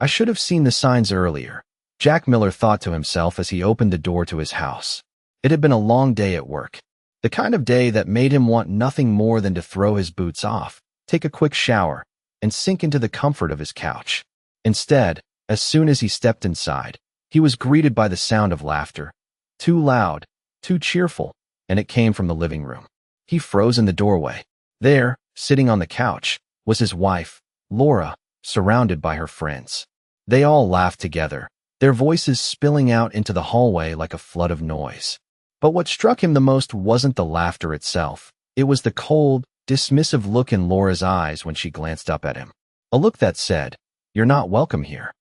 I should have seen the signs earlier, Jack Miller thought to himself as he opened the door to his house. It had been a long day at work. The kind of day that made him want nothing more than to throw his boots off, take a quick shower, and sink into the comfort of his couch. Instead, as soon as he stepped inside, he was greeted by the sound of laughter. Too loud, too cheerful, and it came from the living room. He froze in the doorway. There, sitting on the couch, was his wife, Laura, surrounded by her friends. They all laughed together, their voices spilling out into the hallway like a flood of noise. But what struck him the most wasn't the laughter itself. It was the cold, dismissive look in Laura's eyes when she glanced up at him. A look that said, "You're not welcome here."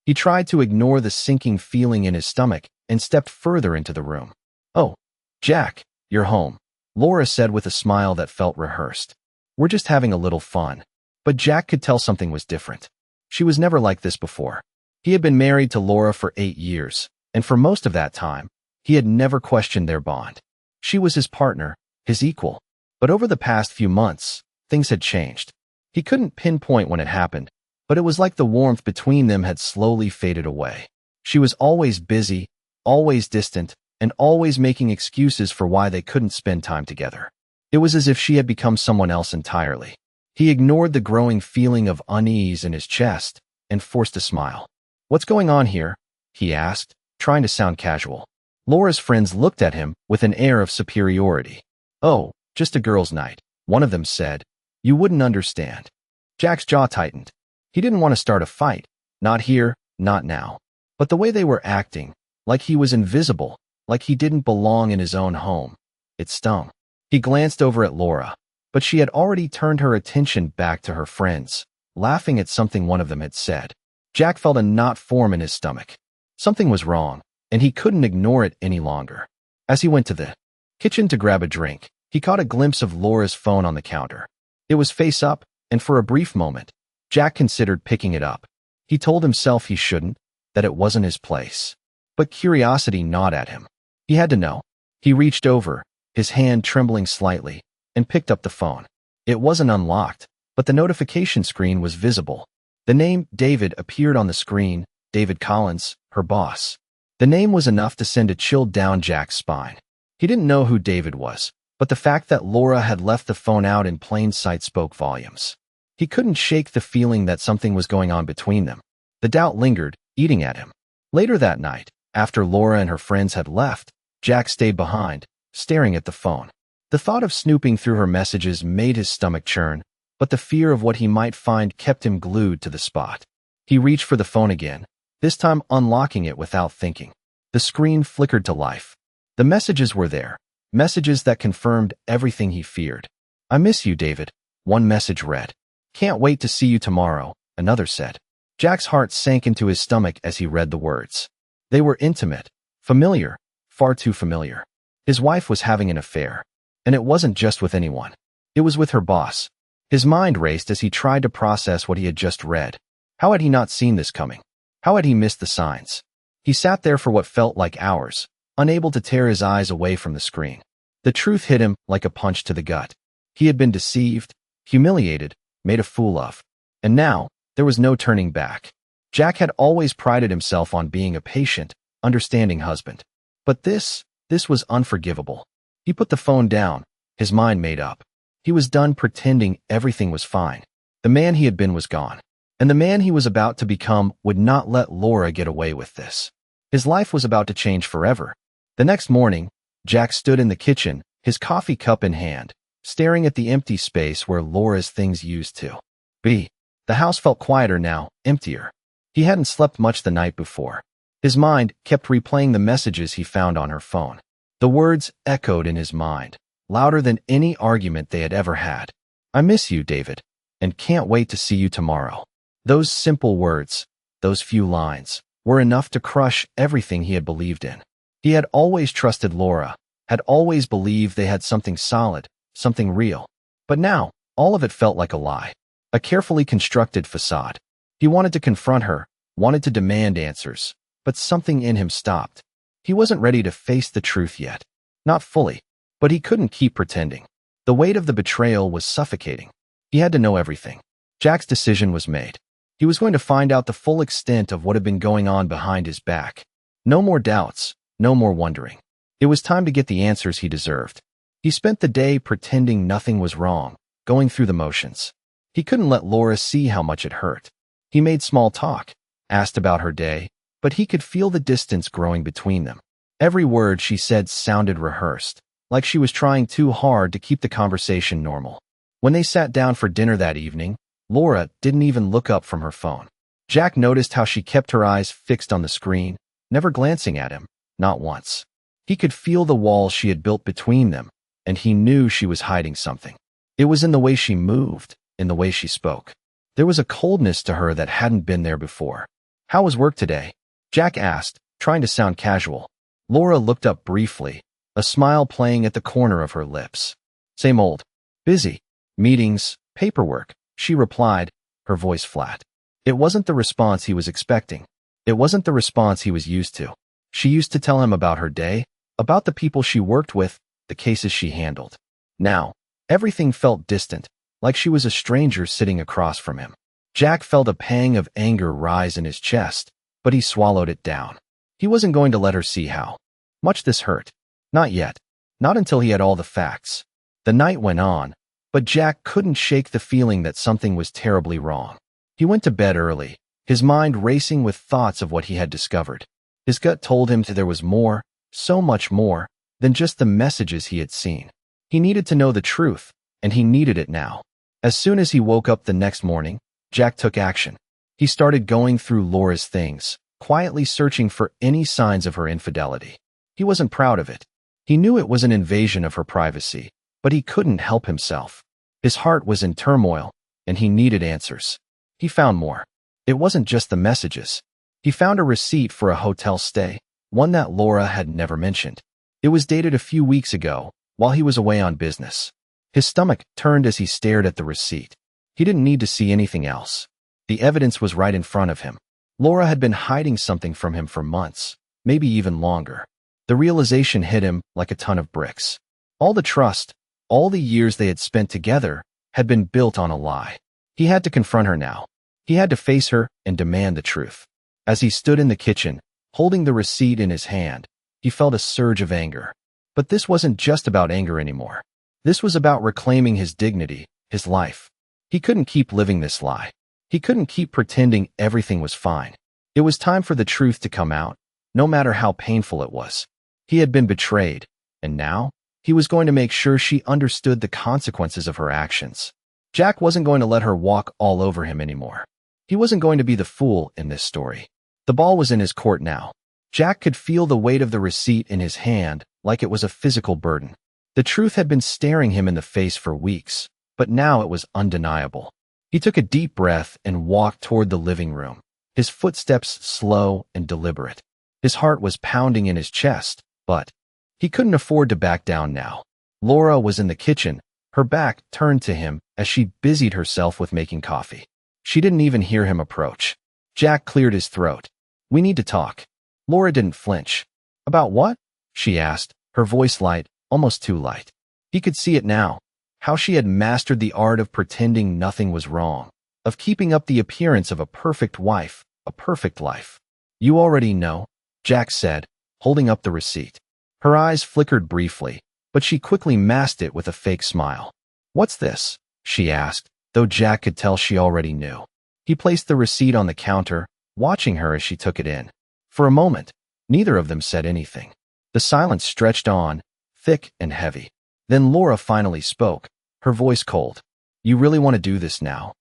He tried to ignore the sinking feeling in his stomach and stepped further into the room. "Oh, Jack, you're home," Laura said with a smile that felt rehearsed. "We're just having a little fun." But Jack could tell something was different. She was never like this before. He had been married to Laura for 8 years, and for most of that time, he had never questioned their bond. She was his partner, his equal. But over the past few months, things had changed. He couldn't pinpoint when it happened, but it was like the warmth between them had slowly faded away. She was always busy, always distant, and always making excuses for why they couldn't spend time together. It was as if she had become someone else entirely. He ignored the growing feeling of unease in his chest and forced a smile. "What's going on here?" he asked, trying to sound casual. Laura's friends looked at him with an air of superiority. "Oh, just a girls' night," one of them said. "You wouldn't understand." Jack's jaw tightened. He didn't want to start a fight. Not here, not now. But the way they were acting, like he was invisible, like he didn't belong in his own home, it stung. He glanced over at Laura, but she had already turned her attention back to her friends, laughing at something one of them had said. Jack felt a knot form in his stomach. Something was wrong, and he couldn't ignore it any longer. As he went to the kitchen to grab a drink, he caught a glimpse of Laura's phone on the counter. It was face up, and for a brief moment, Jack considered picking it up. He told himself he shouldn't, that it wasn't his place. But curiosity gnawed at him. He had to know. He reached over, his hand trembling slightly, and picked up the phone. It wasn't unlocked, but the notification screen was visible. The name David appeared on the screen, David Collins, her boss. The name was enough to send a chill down Jack's spine. He didn't know who David was, but the fact that Laura had left the phone out in plain sight spoke volumes. He couldn't shake the feeling that something was going on between them. The doubt lingered, eating at him. Later that night, after Laura and her friends had left, Jack stayed behind, staring at the phone. The thought of snooping through her messages made his stomach churn, but the fear of what he might find kept him glued to the spot. He reached for the phone again, this time unlocking it without thinking. The screen flickered to life. The messages were there, messages that confirmed everything he feared. "I miss you, David," one message read. "Can't wait to see you tomorrow," another said. Jack's heart sank into his stomach as he read the words. They were intimate, familiar, far too familiar. His wife was having an affair. And it wasn't just with anyone. It was with her boss. His mind raced as he tried to process what he had just read. How had he not seen this coming? How had he missed the signs? He sat there for what felt like hours, unable to tear his eyes away from the screen. The truth hit him like a punch to the gut. He had been deceived, humiliated, made a fool of. And now, there was no turning back. Jack had always prided himself on being a patient, understanding husband. But this was unforgivable. He put the phone down, his mind made up. He was done pretending everything was fine. The man he had been was gone. And the man he was about to become would not let Laura get away with this. His life was about to change forever. The next morning, Jack stood in the kitchen, his coffee cup in hand, staring at the empty space where Laura's things used to be. The house felt quieter now, emptier. He hadn't slept much the night before. His mind kept replaying the messages he found on her phone. The words echoed in his mind, louder than any argument they had ever had. "I miss you, David, and can't wait to see you tomorrow." Those simple words, those few lines, were enough to crush everything he had believed in. He had always trusted Laura, had always believed they had something solid, something real. But now, all of it felt like a lie, a carefully constructed facade. He wanted to confront her, wanted to demand answers, but something in him stopped. He wasn't ready to face the truth yet. Not fully, but he couldn't keep pretending. The weight of the betrayal was suffocating. He had to know everything. Jack's decision was made. He was going to find out the full extent of what had been going on behind his back. No more doubts, no more wondering. It was time to get the answers he deserved. He spent the day pretending nothing was wrong, going through the motions. He couldn't let Laura see how much it hurt. He made small talk, asked about her day, but he could feel the distance growing between them. Every word she said sounded rehearsed, like she was trying too hard to keep the conversation normal. When they sat down for dinner that evening, Laura didn't even look up from her phone. Jack noticed how she kept her eyes fixed on the screen, never glancing at him, not once. He could feel the wall she had built between them, and he knew she was hiding something. It was in the way she moved, in the way she spoke. There was a coldness to her that hadn't been there before. "How was work today?" Jack asked, trying to sound casual. Laura looked up briefly, a smile playing at the corner of her lips. "Same old. Busy. Meetings, paperwork," she replied, her voice flat. It wasn't the response he was expecting. It wasn't the response he was used to. She used to tell him about her day, about the people she worked with, the cases she handled. Now, everything felt distant, like she was a stranger sitting across from him. Jack felt a pang of anger rise in his chest, but he swallowed it down. He wasn't going to let her see how much this hurt. Not yet. Not until he had all the facts. The night went on, but Jack couldn't shake the feeling that something was terribly wrong. He went to bed early, his mind racing with thoughts of what he had discovered. His gut told him that there was more, so much more, than just the messages he had seen. He needed to know the truth, and he needed it now. As soon as he woke up the next morning, Jack took action. He started going through Laura's things, quietly searching for any signs of her infidelity. He wasn't proud of it. He knew it was an invasion of her privacy, but he couldn't help himself. His heart was in turmoil, and he needed answers. He found more. It wasn't just the messages. He found a receipt for a hotel stay, one that Laura had never mentioned. It was dated a few weeks ago, while he was away on business. His stomach turned as he stared at the receipt. He didn't need to see anything else. The evidence was right in front of him. Laura had been hiding something from him for months, maybe even longer. The realization hit him like a ton of bricks. All the trust, all the years they had spent together, had been built on a lie. He had to confront her now. He had to face her and demand the truth. As he stood in the kitchen, holding the receipt in his hand, he felt a surge of anger. But this wasn't just about anger anymore. This was about reclaiming his dignity, his life. He couldn't keep living this lie. He couldn't keep pretending everything was fine. It was time for the truth to come out, no matter how painful it was. He had been betrayed, and now, he was going to make sure she understood the consequences of her actions. Jack wasn't going to let her walk all over him anymore. He wasn't going to be the fool in this story. The ball was in his court now. Jack could feel the weight of the receipt in his hand like it was a physical burden. The truth had been staring him in the face for weeks, but now it was undeniable. He took a deep breath and walked toward the living room, his footsteps slow and deliberate. His heart was pounding in his chest, but he couldn't afford to back down now. Laura was in the kitchen, her back turned to him as she busied herself with making coffee. She didn't even hear him approach. Jack cleared his throat. "We need to talk." Laura didn't flinch. "About what?" she asked, her voice light, almost too light. He could see it now, how she had mastered the art of pretending nothing was wrong, of keeping up the appearance of a perfect wife, a perfect life. "You already know," Jack said, holding up the receipt. Her eyes flickered briefly, but she quickly masked it with a fake smile. "What's this?" she asked, though Jack could tell she already knew. He placed the receipt on the counter, watching her as she took it in. For a moment, neither of them said anything. The silence stretched on, thick and heavy. Then Laura finally spoke, her voice cold. "You really want to do this now?"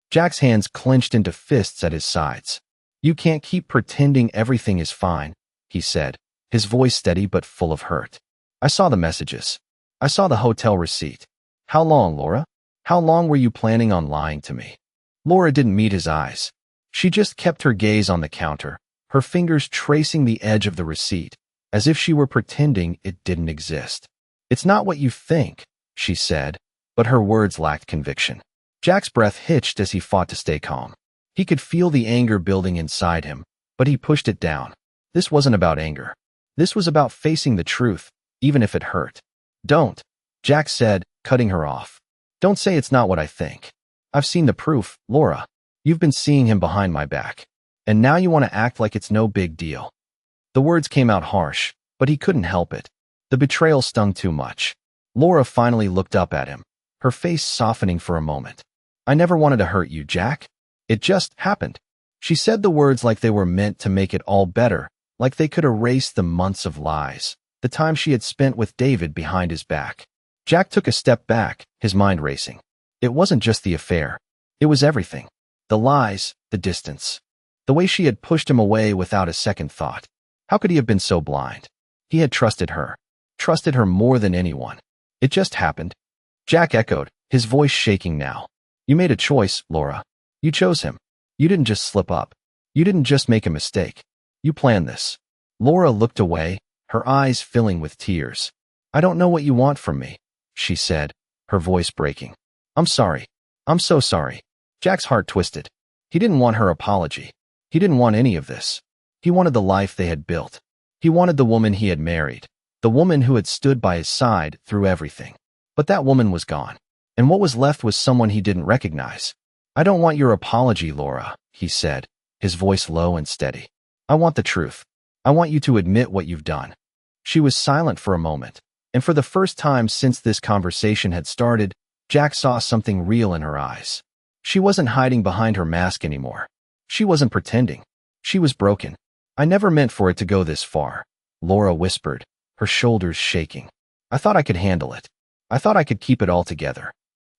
Jack's hands clenched into fists at his sides. "You can't keep pretending everything is fine," he said, his voice steady but full of hurt. "I saw the messages. I saw the hotel receipt. How long, Laura? How long were you planning on lying to me?" Laura didn't meet his eyes. She just kept her gaze on the counter, her fingers tracing the edge of the receipt, as if she were pretending it didn't exist. "It's not what you think," she said, but her words lacked conviction. Jack's breath hitched as he fought to stay calm. He could feel the anger building inside him, but he pushed it down. This wasn't about anger. This was about facing the truth, even if it hurt. "Don't," Jack said, cutting her off. "Don't say it's not what I think. I've seen the proof, Laura. You've been seeing him behind my back. And now you want to act like it's no big deal." The words came out harsh, but he couldn't help it. The betrayal stung too much. Laura finally looked up at him, her face softening for a moment. "I never wanted to hurt you, Jack. It just happened." She said the words like they were meant to make it all better, like they could erase the months of lies, the time she had spent with David behind his back. Jack took a step back, his mind racing. It wasn't just the affair. It was everything. The lies, the distance. The way she had pushed him away without a second thought. How could he have been so blind? He had trusted her more than anyone. It just happened. Jack echoed, his voice shaking now. "You made a choice, Laura. You chose him. You didn't just slip up. You didn't just make a mistake. You planned this." Laura looked away, her eyes filling with tears. "I don't know what you want from me," she said, her voice breaking. "I'm sorry. I'm so sorry." Jack's heart twisted. He didn't want her apology. He didn't want any of this. He wanted the life they had built. He wanted the woman he had married, the woman who had stood by his side through everything. But that woman was gone, and what was left was someone he didn't recognize. "I don't want your apology, Laura," he said, his voice low and steady. "I want the truth. I want you to admit what you've done." She was silent for a moment, and for the first time since this conversation had started, Jack saw something real in her eyes. She wasn't hiding behind her mask anymore. She wasn't pretending. She was broken. "I never meant for it to go this far," Laura whispered, her shoulders shaking. "I thought I could handle it. I thought I could keep it all together."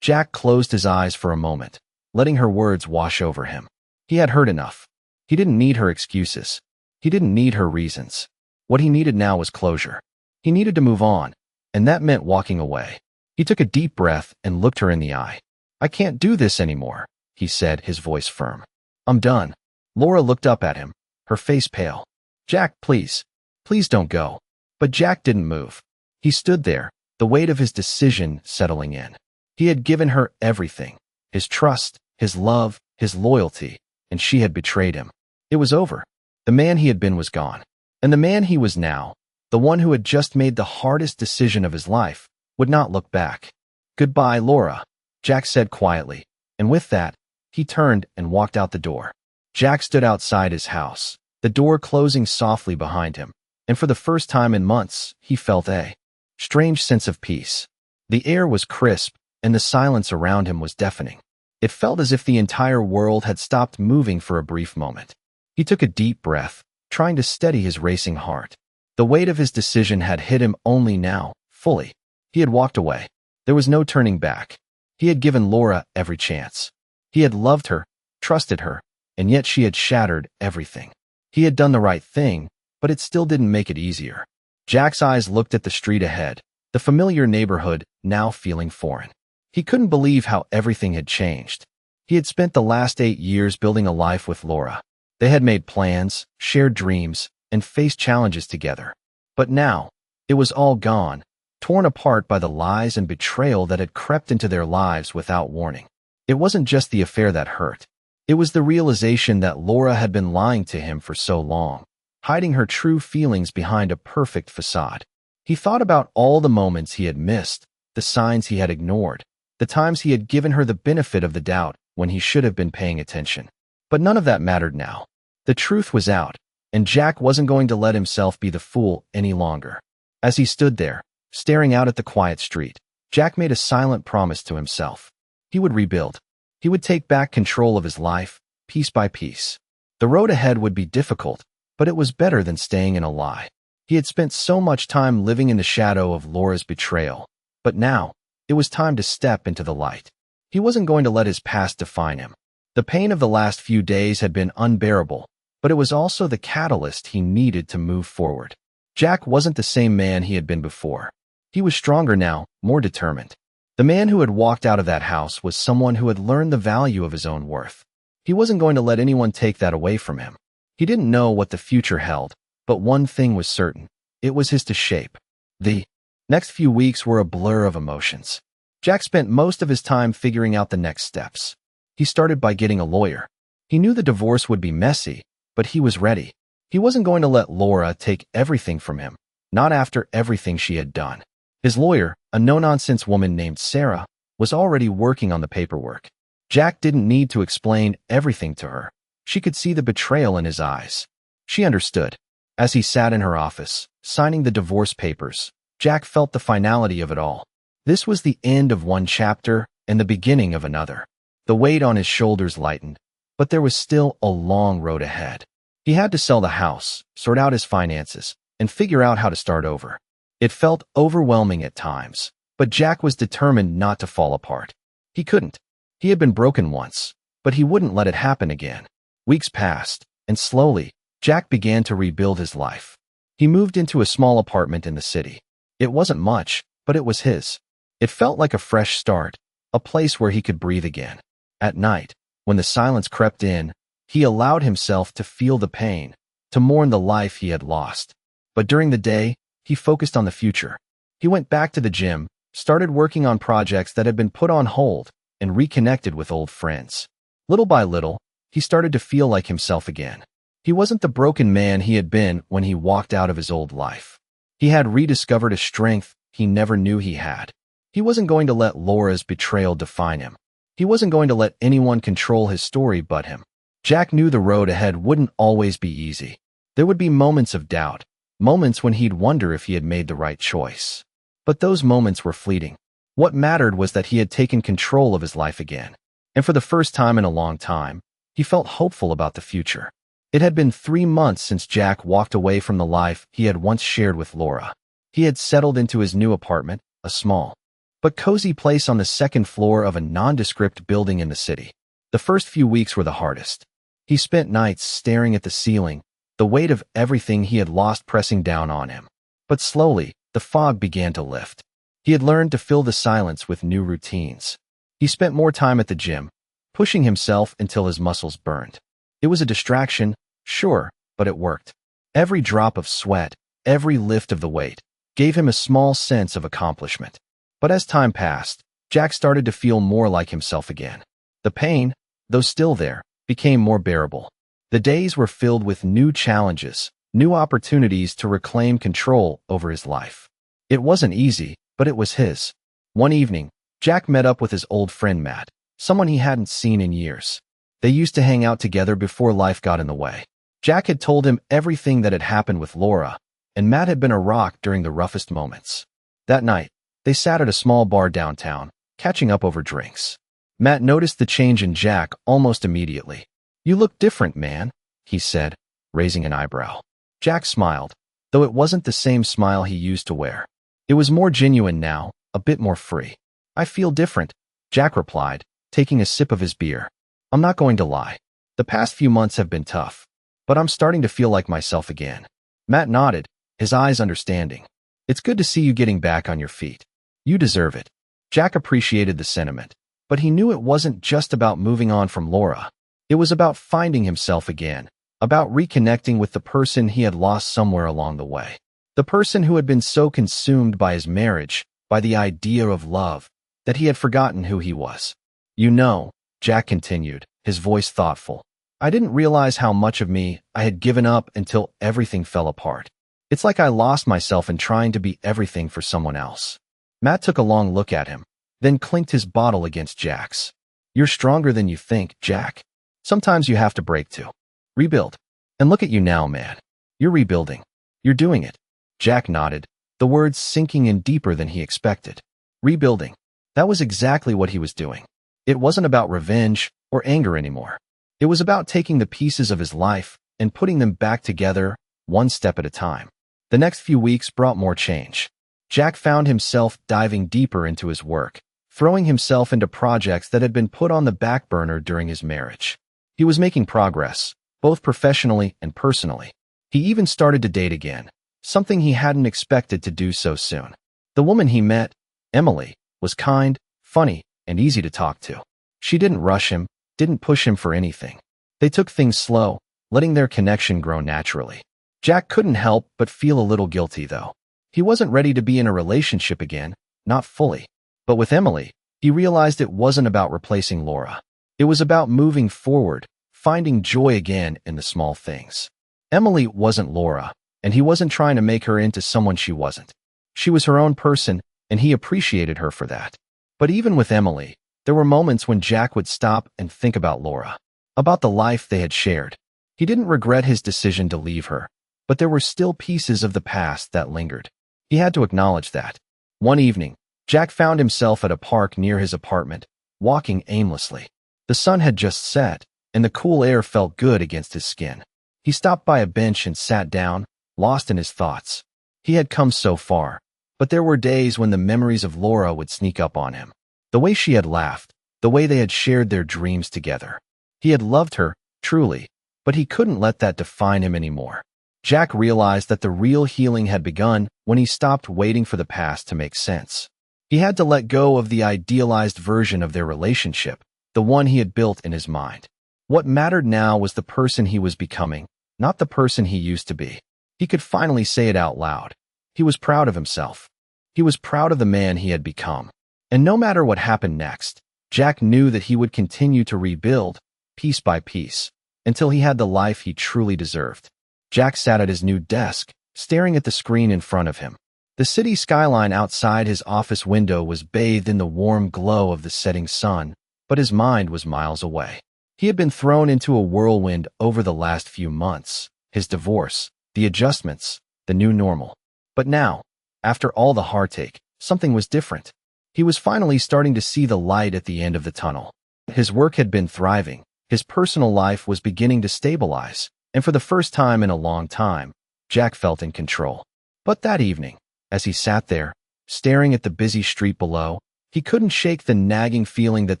Jack closed his eyes for a moment, letting her words wash over him. He had heard enough. He didn't need her excuses. He didn't need her reasons. What he needed now was closure. He needed to move on, and that meant walking away. He took a deep breath and looked her in the eye. "I can't do this anymore," he said, his voice firm. "I'm done." Laura looked up at him, her face pale. "Jack, please. Please don't go." But Jack didn't move. He stood there, the weight of his decision settling in. He had given her everything, his trust, his love, his loyalty, and she had betrayed him. It was over. The man he had been was gone. And the man he was now, the one who had just made the hardest decision of his life, would not look back. "Goodbye, Laura," Jack said quietly, and with that, he turned and walked out the door. Jack stood outside his house, the door closing softly behind him, and for the first time in months, he felt a strange sense of peace. The air was crisp, and the silence around him was deafening. It felt as if the entire world had stopped moving for a brief moment. He took a deep breath, trying to steady his racing heart. The weight of his decision had hit him only now, fully. He had walked away. There was no turning back. He had given Laura every chance. He had loved her, trusted her, and yet she had shattered everything. He had done the right thing, but it still didn't make it easier. Jack's eyes looked at the street ahead, the familiar neighborhood now feeling foreign. He couldn't believe how everything had changed. He had spent the last 8 years building a life with Laura. They had made plans, shared dreams, and faced challenges together. But now, it was all gone, torn apart by the lies and betrayal that had crept into their lives without warning. It wasn't just the affair that hurt. It was the realization that Laura had been lying to him for so long, hiding her true feelings behind a perfect facade. He thought about all the moments he had missed, the signs he had ignored, the times he had given her the benefit of the doubt when he should have been paying attention. But none of that mattered now. The truth was out, and Jack wasn't going to let himself be the fool any longer. As he stood there, staring out at the quiet street, Jack made a silent promise to himself. He would rebuild. He would take back control of his life, piece by piece. The road ahead would be difficult, but it was better than staying in a lie. He had spent so much time living in the shadow of Laura's betrayal, but now, it was time to step into the light. He wasn't going to let his past define him. The pain of the last few days had been unbearable, but it was also the catalyst he needed to move forward. Jack wasn't the same man he had been before. He was stronger now, more determined. The man who had walked out of that house was someone who had learned the value of his own worth. He wasn't going to let anyone take that away from him. He didn't know what the future held, but one thing was certain. It was his to shape. The next few weeks were a blur of emotions. Jack spent most of his time figuring out the next steps. He started by getting a lawyer. He knew the divorce would be messy, but he was ready. He wasn't going to let Laura take everything from him, not after everything she had done. His lawyer, a no-nonsense woman named Sarah, was already working on the paperwork. Jack didn't need to explain everything to her. She could see the betrayal in his eyes. She understood. As he sat in her office, signing the divorce papers, Jack felt the finality of it all. This was the end of one chapter and the beginning of another. The weight on his shoulders lightened, but there was still a long road ahead. He had to sell the house, sort out his finances, and figure out how to start over. It felt overwhelming at times, but Jack was determined not to fall apart. He couldn't. He had been broken once, but he wouldn't let it happen again. Weeks passed, and slowly, Jack began to rebuild his life. He moved into a small apartment in the city. It wasn't much, but it was his. It felt like a fresh start, a place where he could breathe again. At night, when the silence crept in, he allowed himself to feel the pain, to mourn the life he had lost. But during the day, he focused on the future. He went back to the gym, started working on projects that had been put on hold, and reconnected with old friends. Little by little, he started to feel like himself again. He wasn't the broken man he had been when he walked out of his old life. He had rediscovered a strength he never knew he had. He wasn't going to let Laura's betrayal define him. He wasn't going to let anyone control his story but him. Jack knew the road ahead wouldn't always be easy. There would be moments of doubt, moments when he'd wonder if he had made the right choice. But those moments were fleeting. What mattered was that he had taken control of his life again. And for the first time in a long time, he felt hopeful about the future. It had been 3 months since Jack walked away from the life he had once shared with Laura. He had settled into his new apartment, a small but cozy place on the second floor of a nondescript building in the city. The first few weeks were the hardest. He spent nights staring at the ceiling, the weight of everything he had lost pressing down on him. But slowly, the fog began to lift. He had learned to fill the silence with new routines. He spent more time at the gym, pushing himself until his muscles burned. It was a distraction, sure, but it worked. Every drop of sweat, every lift of the weight, gave him a small sense of accomplishment. But as time passed, Jack started to feel more like himself again. The pain, though still there, became more bearable. The days were filled with new challenges, new opportunities to reclaim control over his life. It wasn't easy, but it was his. One evening, Jack met up with his old friend Matt, someone he hadn't seen in years. They used to hang out together before life got in the way. Jack had told him everything that had happened with Laura, and Matt had been a rock during the roughest moments. That night, they sat at a small bar downtown, catching up over drinks. Matt noticed the change in Jack almost immediately. "You look different, man," he said, raising an eyebrow. Jack smiled, though it wasn't the same smile he used to wear. It was more genuine now, a bit more free. "I feel different," Jack replied, taking a sip of his beer. "I'm not going to lie. The past few months have been tough, but I'm starting to feel like myself again." Matt nodded, his eyes understanding. "It's good to see you getting back on your feet. You deserve it." Jack appreciated the sentiment, but he knew it wasn't just about moving on from Laura. It was about finding himself again, about reconnecting with the person he had lost somewhere along the way. The person who had been so consumed by his marriage, by the idea of love, that he had forgotten who he was. "You know," Jack continued, his voice thoughtful, "I didn't realize how much of me I had given up until everything fell apart. It's like I lost myself in trying to be everything for someone else." Matt took a long look at him, then clinked his bottle against Jack's. "You're stronger than you think, Jack. Sometimes you have to break to rebuild. And look at you now, man. You're rebuilding. You're doing it." Jack nodded, the words sinking in deeper than he expected. Rebuilding. That was exactly what he was doing. It wasn't about revenge or anger anymore. It was about taking the pieces of his life and putting them back together, one step at a time. The next few weeks brought more change. Jack found himself diving deeper into his work, throwing himself into projects that had been put on the back burner during his marriage. He was making progress, both professionally and personally. He even started to date again, something he hadn't expected to do so soon. The woman he met, Emily, was kind, funny, and easy to talk to. She didn't rush him, didn't push him for anything. They took things slow, letting their connection grow naturally. Jack couldn't help but feel a little guilty, though. He wasn't ready to be in a relationship again, not fully. But with Emily, he realized it wasn't about replacing Laura. It was about moving forward, finding joy again in the small things. Emily wasn't Laura, and he wasn't trying to make her into someone she wasn't. She was her own person, and he appreciated her for that. But even with Emily, There were moments when Jack would stop and think about Laura, about the life they had shared. He didn't regret his decision to leave her, but there were still pieces of the past that lingered. He had to acknowledge that. One evening, Jack found himself at a park near his apartment, walking aimlessly. The sun had just set, and the cool air felt good against his skin. He stopped by a bench and sat down, lost in his thoughts. He had come so far, but there were days when the memories of Laura would sneak up on him. The way she had laughed, the way they had shared their dreams together. He had loved her, truly, but he couldn't let that define him anymore. Jack realized that the real healing had begun when he stopped waiting for the past to make sense. He had to let go of the idealized version of their relationship, the one he had built in his mind. What mattered now was the person he was becoming, not the person he used to be. He could finally say it out loud. He was proud of himself. He was proud of the man he had become. And no matter what happened next, Jack knew that he would continue to rebuild, piece by piece, until he had the life he truly deserved. Jack sat at his new desk, staring at the screen in front of him. The city skyline outside his office window was bathed in the warm glow of the setting sun, but his mind was miles away. He had been thrown into a whirlwind over the last few months, his divorce, the adjustments, the new normal. But now, after all the heartache, something was different. He was finally starting to see the light at the end of the tunnel. His work had been thriving, his personal life was beginning to stabilize, and for the first time in a long time, Jack felt in control. But that evening, as he sat there, staring at the busy street below, he couldn't shake the nagging feeling that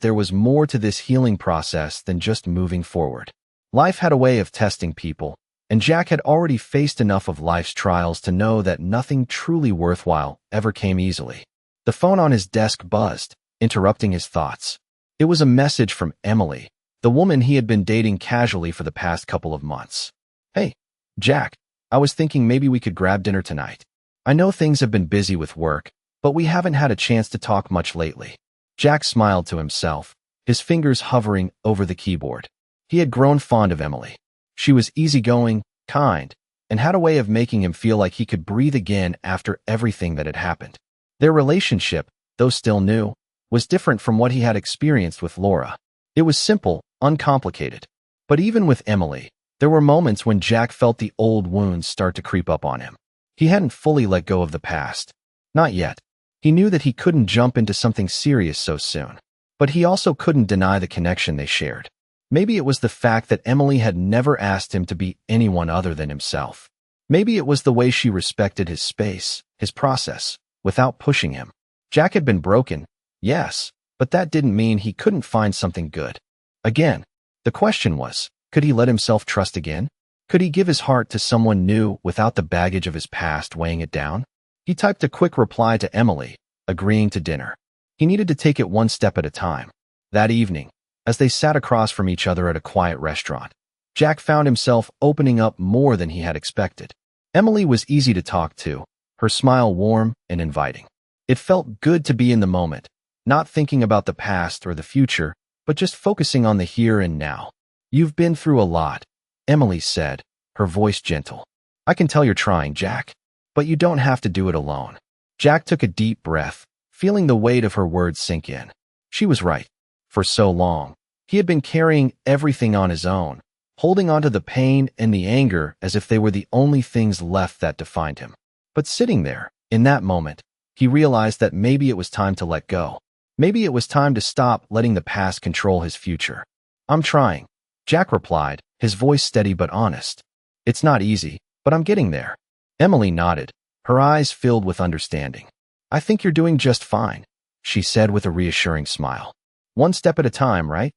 there was more to this healing process than just moving forward. Life had a way of testing people, and Jack had already faced enough of life's trials to know that nothing truly worthwhile ever came easily. The phone on his desk buzzed, interrupting his thoughts. It was a message from Emily, the woman he had been dating casually for the past couple of months. "Hey, Jack, I was thinking maybe we could grab dinner tonight. I know things have been busy with work, but we haven't had a chance to talk much lately." Jack smiled to himself, his fingers hovering over the keyboard. He had grown fond of Emily. She was easygoing, kind, and had a way of making him feel like he could breathe again after everything that had happened. Their relationship, though still new, was different from what he had experienced with Laura. It was simple, uncomplicated. But even with Emily, there were moments when Jack felt the old wounds start to creep up on him. He hadn't fully let go of the past. Not yet. He knew that he couldn't jump into something serious so soon. But he also couldn't deny the connection they shared. Maybe it was the fact that Emily had never asked him to be anyone other than himself. Maybe it was the way she respected his space, his process, without pushing him. Jack had been broken, yes, but that didn't mean he couldn't find something good. Again, the question was, could he let himself trust again? Could he give his heart to someone new without the baggage of his past weighing it down? He typed a quick reply to Emily, agreeing to dinner. He needed to take it one step at a time. That evening, as they sat across from each other at a quiet restaurant, Jack found himself opening up more than he had expected. Emily was easy to talk to, her smile warm and inviting. It felt good to be in the moment, not thinking about the past or the future, but just focusing on the here and now. "You've been through a lot," Emily said, her voice gentle. "I can tell you're trying, Jack, but you don't have to do it alone." Jack took a deep breath, feeling the weight of her words sink in. She was right. For so long, he had been carrying everything on his own, holding onto the pain and the anger as if they were the only things left that defined him. But sitting there, in that moment, he realized that maybe it was time to let go. Maybe it was time to stop letting the past control his future. "I'm trying," Jack replied, his voice steady but honest. "It's not easy, but I'm getting there." Emily nodded, her eyes filled with understanding. "I think you're doing just fine," she said with a reassuring smile. "One step at a time, right?"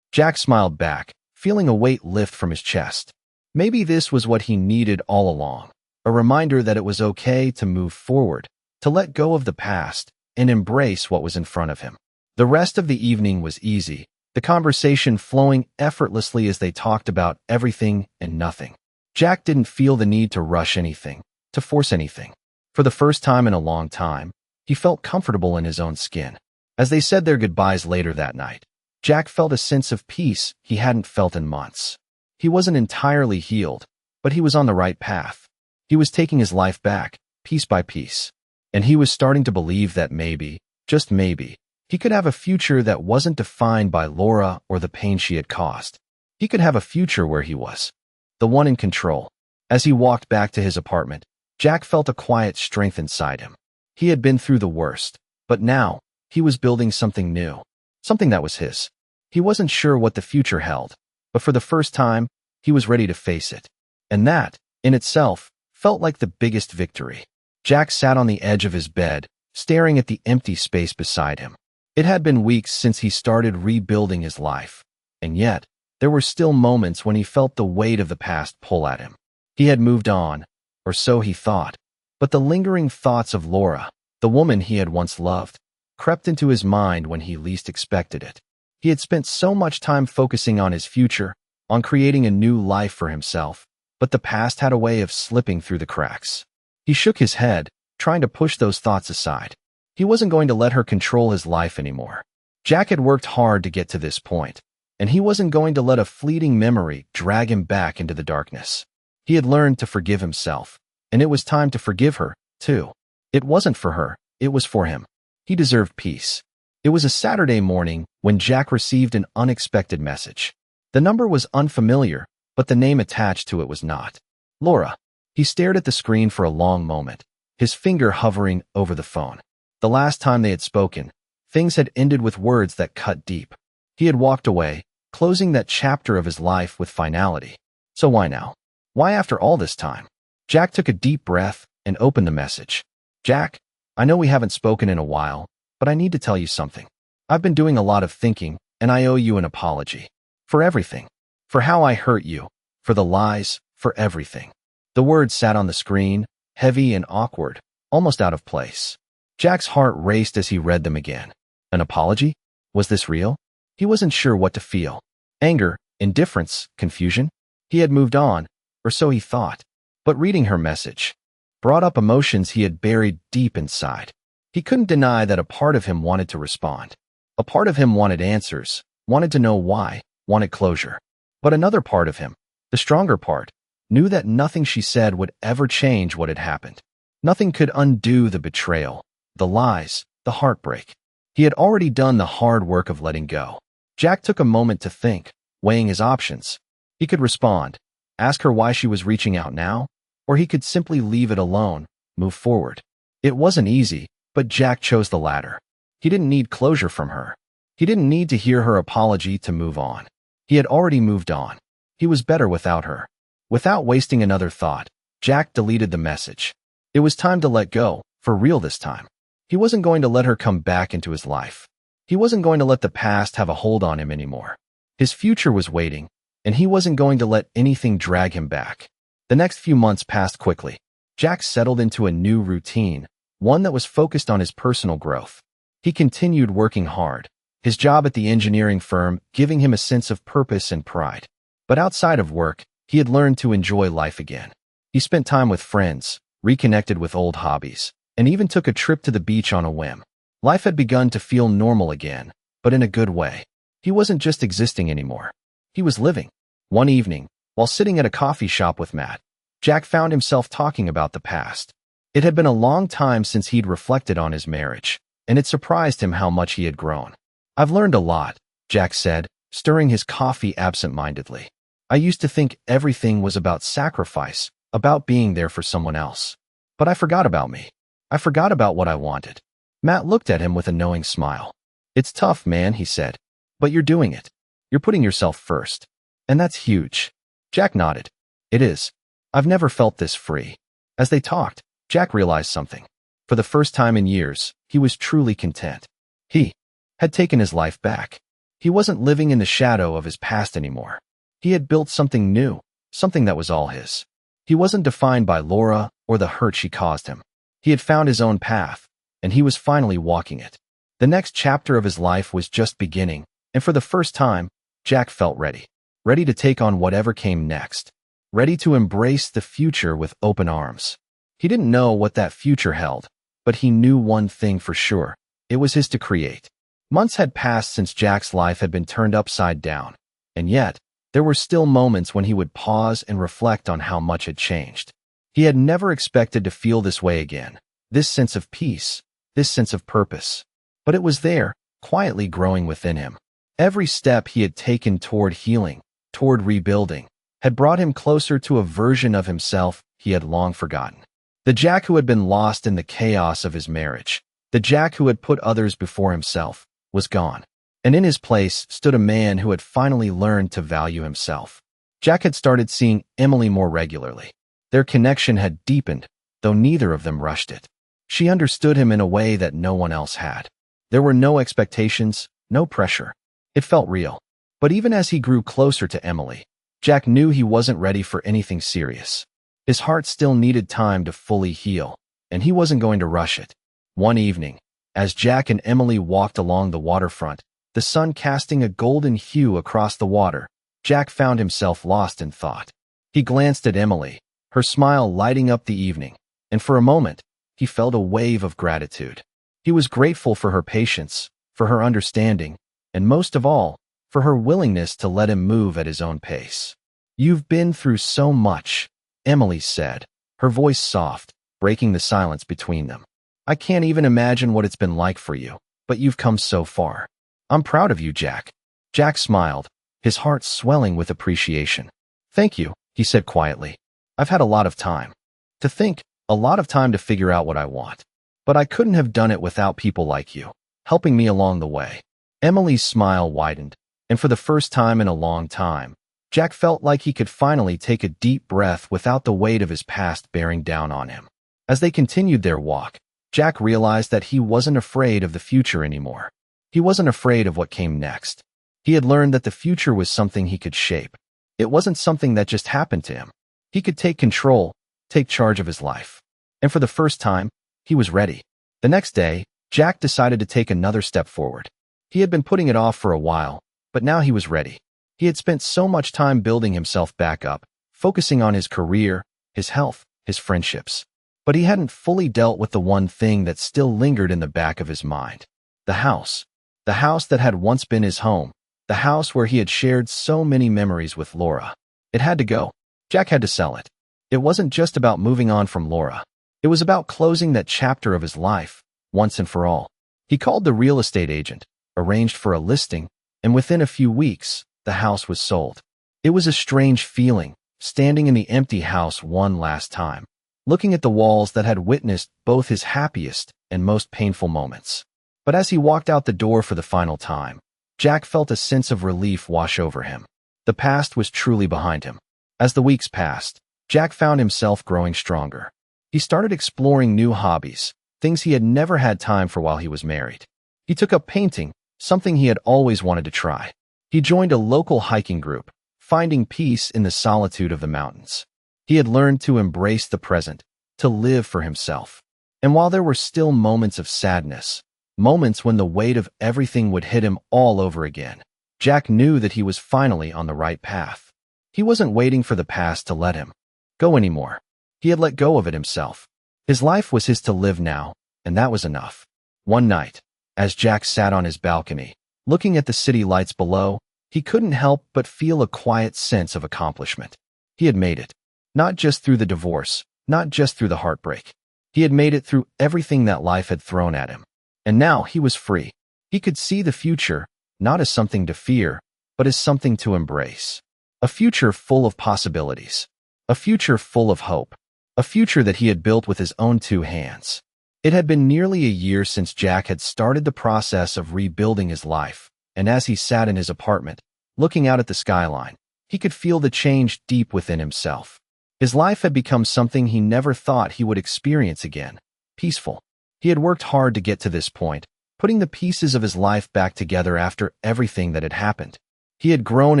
Jack smiled back, feeling a weight lift from his chest. Maybe this was what he needed all along, a reminder that it was okay to move forward, to let go of the past, and embrace what was in front of him. The rest of the evening was easy, the conversation flowing effortlessly as they talked about everything and nothing. Jack didn't feel the need to rush anything, to force anything. For the first time in a long time, he felt comfortable in his own skin. As they said their goodbyes later that night, Jack felt a sense of peace he hadn't felt in months. He wasn't entirely healed, but he was on the right path. He was taking his life back, piece by piece. And he was starting to believe that maybe, just maybe, he He could have a future that wasn't defined by Laura or the pain she had caused. He could have a future where he was the one in control. As he walked back to his apartment, Jack felt a quiet strength inside him. He had been through the worst, but now he was building something new, something that was his. He wasn't sure what the future held, but for the first time, he was ready to face it. And that, in itself, felt like the biggest victory. Jack sat on the edge of his bed, staring at the empty space beside him. It had been weeks since he started rebuilding his life, and yet, there were still moments when he felt the weight of the past pull at him. He had moved on, or so he thought, but the lingering thoughts of Laura, the woman he had once loved, crept into his mind when he least expected it. He had spent so much time focusing on his future, on creating a new life for himself, but the past had a way of slipping through the cracks. He shook his head, trying to push those thoughts aside. He wasn't going to let her control his life anymore. Jack had worked hard to get to this point, and he wasn't going to let a fleeting memory drag him back into the darkness. He had learned to forgive himself, and it was time to forgive her, too. It wasn't for her, it was for him. He deserved peace. It was a Saturday morning when Jack received an unexpected message. The number was unfamiliar, but the name attached to it was not. Laura. He stared at the screen for a long moment, his finger hovering over the phone. The last time they had spoken, things had ended with words that cut deep. He had walked away, closing that chapter of his life with finality. So why now? Why after all this time? Jack took a deep breath and opened the message. Jack, I know we haven't spoken in a while, but I need to tell you something. I've been doing a lot of thinking, and I owe you an apology. For everything. For how I hurt you. For the lies. For everything. The words sat on the screen, heavy and awkward, almost out of place. Jack's heart raced as he read them again. An apology? Was this real? He wasn't sure what to feel. Anger, indifference, confusion? He had moved on, or so he thought. But reading her message brought up emotions he had buried deep inside. He couldn't deny that a part of him wanted to respond. A part of him wanted answers, wanted to know why, wanted closure. But another part of him, the stronger part, knew that nothing she said would ever change what had happened. Nothing could undo the betrayal, the lies, the heartbreak. He had already done the hard work of letting go. Jack took a moment to think, weighing his options. He could respond, ask her why she was reaching out now, or he could simply leave it alone, move forward. It wasn't easy, but Jack chose the latter. He didn't need closure from her. He didn't need to hear her apology to move on. He had already moved on. He was better without her. Without wasting another thought, Jack deleted the message. It was time to let go, for real this time. He wasn't going to let her come back into his life. He wasn't going to let the past have a hold on him anymore. His future was waiting, and he wasn't going to let anything drag him back. The next few months passed quickly. Jack settled into a new routine, one that was focused on his personal growth. He continued working hard, his job at the engineering firm giving him a sense of purpose and pride. But outside of work, he had learned to enjoy life again. He spent time with friends, reconnected with old hobbies, and even took a trip to the beach on a whim. Life had begun to feel normal again, but in a good way. He wasn't just existing anymore. He was living. One evening, while sitting at a coffee shop with Matt, Jack found himself talking about the past. It had been a long time since he'd reflected on his marriage, and it surprised him how much he had grown. I've learned a lot, Jack said, stirring his coffee absent-mindedly. I used to think everything was about sacrifice, about being there for someone else. But I forgot about me. I forgot about what I wanted. Matt looked at him with a knowing smile. It's tough, man, he said. But you're doing it. You're putting yourself first. And that's huge. Jack nodded. It is. I've never felt this free. As they talked, Jack realized something. For the first time in years, he was truly content. He had taken his life back. He wasn't living in the shadow of his past anymore. He had built something new, something that was all his. He wasn't defined by Laura or the hurt she caused him. He had found his own path, and he was finally walking it. The next chapter of his life was just beginning, and for the first time, Jack felt ready. Ready to take on whatever came next. Ready to embrace the future with open arms. He didn't know what that future held, but he knew one thing for sure. It was his to create. Months had passed since Jack's life had been turned upside down, and yet, there were still moments when he would pause and reflect on how much had changed. He had never expected to feel this way again, this sense of peace, this sense of purpose. But it was there, quietly growing within him. Every step he had taken toward healing, toward rebuilding, had brought him closer to a version of himself he had long forgotten. The Jack who had been lost in the chaos of his marriage, the Jack who had put others before himself, was gone. And in his place stood a man who had finally learned to value himself. Jack had started seeing Emily more regularly. Their connection had deepened, though neither of them rushed it. She understood him in a way that no one else had. There were no expectations, no pressure. It felt real. But even as he grew closer to Emily, Jack knew he wasn't ready for anything serious. His heart still needed time to fully heal, and he wasn't going to rush it. One evening, as Jack and Emily walked along the waterfront, the sun casting a golden hue across the water, Jack found himself lost in thought. He glanced at Emily, her smile lighting up the evening, and for a moment, he felt a wave of gratitude. He was grateful for her patience, for her understanding, and most of all, for her willingness to let him move at his own pace. "You've been through so much," Emily said, her voice soft, breaking the silence between them. "I can't even imagine what it's been like for you, but you've come so far. I'm proud of you, Jack." Jack smiled, his heart swelling with appreciation. "Thank you," he said quietly. "I've had a lot of time to think, a lot of time to figure out what I want. But I couldn't have done it without people like you, helping me along the way." Emily's smile widened, and for the first time in a long time, Jack felt like he could finally take a deep breath without the weight of his past bearing down on him. As they continued their walk, Jack realized that he wasn't afraid of the future anymore. He wasn't afraid of what came next. He had learned that the future was something he could shape. It wasn't something that just happened to him. He could take control, take charge of his life. And for the first time, he was ready. The next day, Jack decided to take another step forward. He had been putting it off for a while, but now he was ready. He had spent so much time building himself back up, focusing on his career, his health, his friendships. But he hadn't fully dealt with the one thing that still lingered in the back of his mind. The house. The house that had once been his home. The house where he had shared so many memories with Laura. It had to go. Jack had to sell it. It wasn't just about moving on from Laura. It was about closing that chapter of his life, once and for all. He called the real estate agent, arranged for a listing, and within a few weeks, the house was sold. It was a strange feeling, standing in the empty house one last time, looking at the walls that had witnessed both his happiest and most painful moments. But as he walked out the door for the final time, Jack felt a sense of relief wash over him. The past was truly behind him. As the weeks passed, Jack found himself growing stronger. He started exploring new hobbies, things he had never had time for while he was married. He took up painting, something he had always wanted to try. He joined a local hiking group, finding peace in the solitude of the mountains. He had learned to embrace the present, to live for himself. And while there were still moments of sadness, moments when the weight of everything would hit him all over again, Jack knew that he was finally on the right path. He wasn't waiting for the past to let him go anymore. He had let go of it himself. His life was his to live now, and that was enough. One night, as Jack sat on his balcony, looking at the city lights below, he couldn't help but feel a quiet sense of accomplishment. He had made it. Not just through the divorce, not just through the heartbreak. He had made it through everything that life had thrown at him. And now he was free. He could see the future, not as something to fear, but as something to embrace. A future full of possibilities. A future full of hope. A future that he had built with his own two hands. It had been nearly a year since Jack had started the process of rebuilding his life, and as he sat in his apartment, looking out at the skyline, he could feel the change deep within himself. His life had become something he never thought he would experience again. Peaceful. He had worked hard to get to this point, putting the pieces of his life back together after everything that had happened. He had grown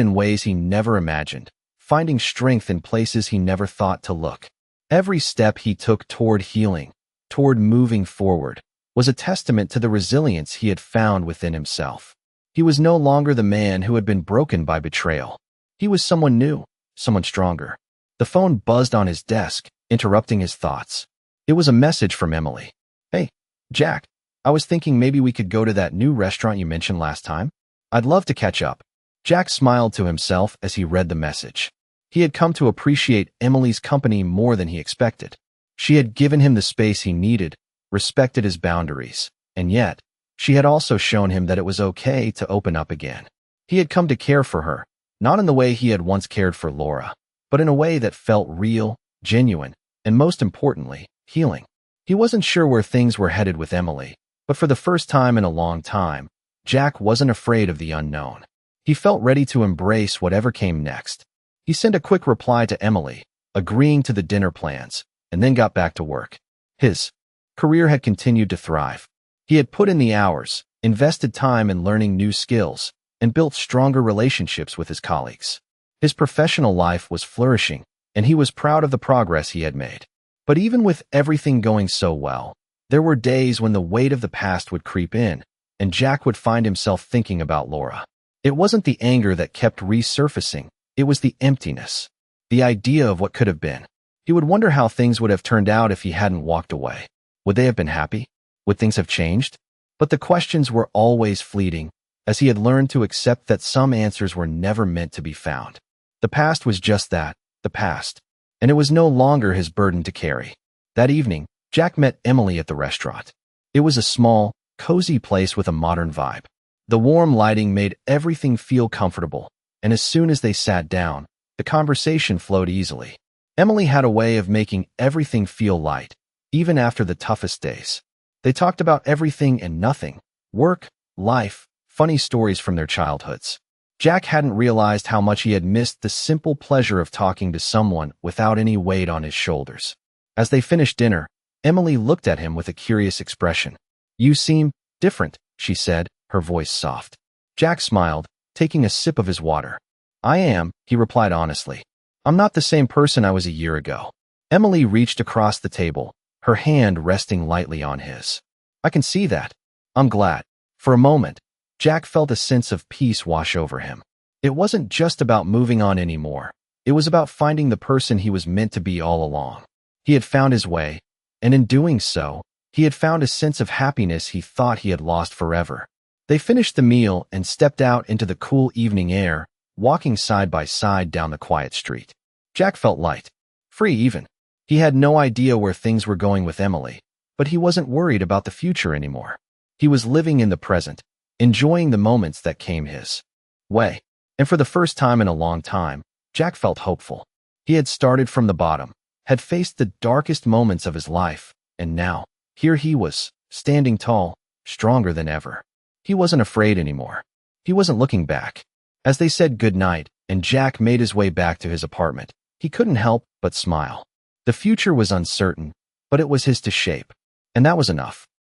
in ways he never imagined, finding strength in places he never thought to look. Every step he took toward healing, toward moving forward, was a testament to the resilience he had found within himself. He was no longer the man who had been broken by betrayal. He was someone new, someone stronger. The phone buzzed on his desk, interrupting his thoughts. It was a message from Emily. "Hey, Jack, I was thinking maybe we could go to that new restaurant you mentioned last time. I'd love to catch up." Jack smiled to himself as he read the message. He had come to appreciate Emily's company more than he expected. She had given him the space he needed, respected his boundaries, and yet, She had also shown him that it was okay to open up again. He had come to care for her, not in the way he had once cared for Laura, but in a way that felt real, genuine, and most importantly, healing. He wasn't sure where things were headed with Emily, but for the first time in a long time, Jack wasn't afraid of the unknown. He felt ready to embrace whatever came next. He sent a quick reply to Emily, agreeing to the dinner plans, and then got back to work. His career had continued to thrive. He had put in the hours, invested time in learning new skills, and built stronger relationships with his colleagues. His professional life was flourishing, and he was proud of the progress he had made. But even with everything going so well, there were days when the weight of the past would creep in, and Jack would find himself thinking about Laura. It wasn't the anger that kept resurfacing, it was the emptiness, the idea of what could have been. He would wonder how things would have turned out if he hadn't walked away. Would they have been happy? Would things have changed? But the questions were always fleeting, as he had learned to accept that some answers were never meant to be found. The past was just that, the past, and it was no longer his burden to carry. That evening, Jack met Emily at the restaurant. It was a small, cozy place with a modern vibe. The warm lighting made everything feel comfortable, and as soon as they sat down, the conversation flowed easily. Emily had a way of making everything feel light, even after the toughest days. They talked about everything and nothing: work, life, funny stories from their childhoods. Jack hadn't realized how much he had missed the simple pleasure of talking to someone without any weight on his shoulders. As they finished dinner, Emily looked at him with a curious expression. "You seem different," she said, her voice soft. Jack smiled, taking a sip of his water. "I am," he replied honestly. "I'm not the same person I was a year ago." Emily reached across the table, her hand resting lightly on his. "I can see that. I'm glad." For a moment, Jack felt a sense of peace wash over him. It wasn't just about moving on anymore. It was about finding the person he was meant to be all along. He had found his way, and in doing so, he had found a sense of happiness he thought he had lost forever. They finished the meal and stepped out into the cool evening air, walking side by side down the quiet street. Jack felt light, free even. He had no idea where things were going with Emily, but he wasn't worried about the future anymore. He was living in the present, enjoying the moments that came his way. And for the first time in a long time, Jack felt hopeful. He had started from the bottom, had faced the darkest moments of his life, and now, here he was, standing tall, stronger than ever. He wasn't afraid anymore. He wasn't looking back. As they said goodnight, and Jack made his way back to his apartment, he couldn't help but smile. The future was uncertain, but it was his to shape, and that was enough.